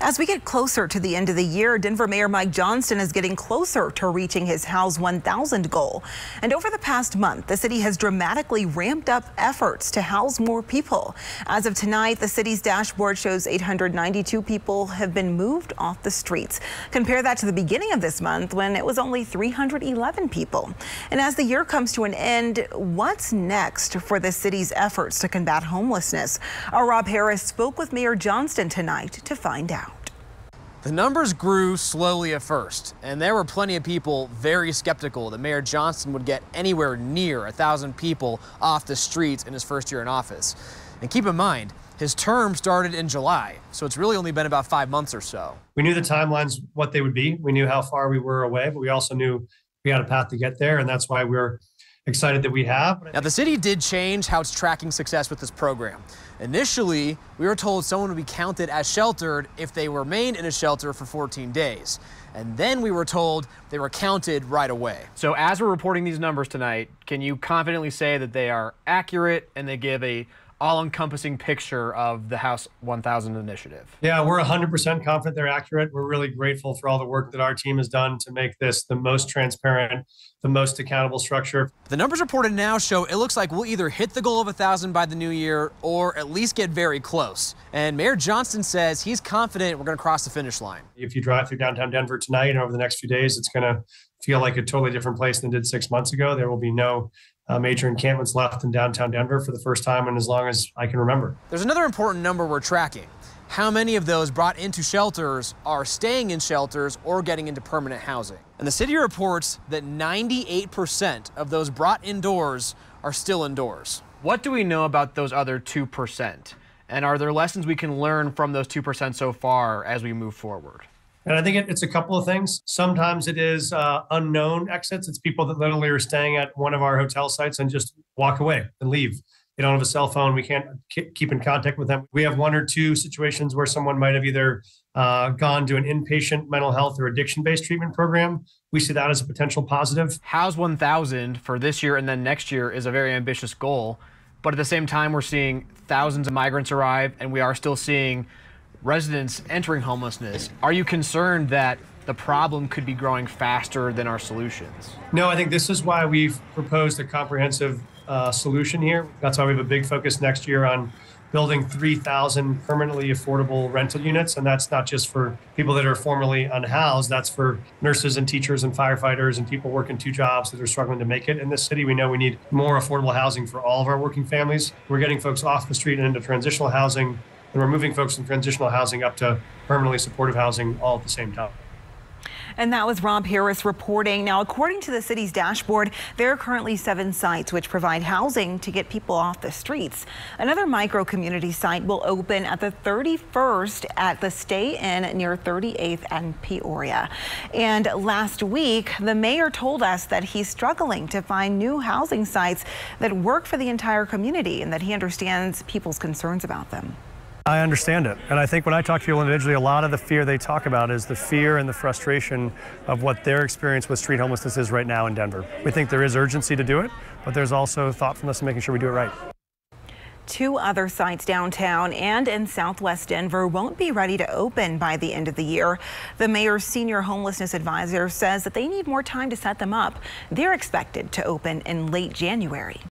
As we get closer to the end of the year, Denver Mayor Mike Johnston is getting closer to reaching his House 1000 goal. And over the past month, the city has dramatically ramped up efforts to house more people. As of tonight, the city's dashboard shows 892 people have been moved off the streets. Compare that to the beginning of this month when it was only 311 people. And as the year comes to an end, what's next for the city's efforts to combat homelessness? Our Rob Harris spoke with Mayor Johnston tonight to find out. The numbers grew slowly at first, and there were plenty of people very skeptical that Mayor Johnston would get anywhere near 1,000 people off the streets in his first year in office. And keep in mind, his term started in July, so it's really only been about 5 months or so. We knew the timelines, what they would be. We knew how far we were away, but we also knew we had a path to get there, and that's why we're excited that we have. Now, the city did change how it's tracking success with this program. Initially, we were told someone would be counted as sheltered if they remained in a shelter for 14 days. And then we were told they were counted right away. So as we're reporting these numbers tonight, can you confidently say that they are accurate and they give a all-encompassing picture of the House 1000 initiative? Yeah, we're 100% confident they're accurate. We're really grateful for all the work that our team has done to make this the most transparent, the most accountable structure. The numbers reported now show it looks like we'll either hit the goal of 1,000 by the new year or at least get very close. And Mayor Johnston says he's confident we're going to cross the finish line. If you drive through downtown Denver tonight and over the next few days, it's going to feel like a totally different place than it did 6 months ago. There will be no major encampments left in downtown Denver for the first time in as long as I can remember. There's another important number we're tracking. How many of those brought into shelters are staying in shelters or getting into permanent housing? And the city reports that 98% of those brought indoors are still indoors. What do we know about those other 2%? And are there lessons we can learn from those 2% so far as we move forward? And I think it's a couple of things. Sometimes it is unknown exits. It's people that literally are staying at one of our hotel sites and just walk away and leave. They don't have a cell phone. We can't keep in contact with them. We have one or two situations where someone might have either gone to an inpatient mental health or addiction-based treatment program. We see that as a potential positive. House 1000 for this year and then next year is a very ambitious goal. But at the same time, we're seeing thousands of migrants arrive, and we are still seeing residents entering homelessness. Are you concerned that the problem could be growing faster than our solutions? No, I think this is why we've proposed a comprehensive solution here. That's why we have a big focus next year on building 3,000 permanently affordable rental units. And that's not just for people that are formerly unhoused. That's for nurses and teachers and firefighters and people working 2 jobs that are struggling to make it in this city. We know we need more affordable housing for all of our working families. We're getting folks off the street and into transitional housing. And we're moving folks from transitional housing up to permanently supportive housing all at the same time. And that was Rob Harris reporting. Now, according to the city's dashboard, there are currently 7 sites which provide housing to get people off the streets. Another micro-community site will open at the 31st at the Stay Inn near 38th and Peoria. And last week, the mayor told us that he's struggling to find new housing sites that work for the entire community and that he understands people's concerns about them. I understand it. And I think when I talk to people individually, a lot of the fear they talk about is the fear and the frustration of what their experience with street homelessness is right now in Denver. We think there is urgency to do it, but there's also thoughtfulness in making sure we do it right. 2 other sites downtown and in southwest Denver won't be ready to open by the end of the year. The mayor's senior homelessness advisor says that they need more time to set them up. They're expected to open in late January.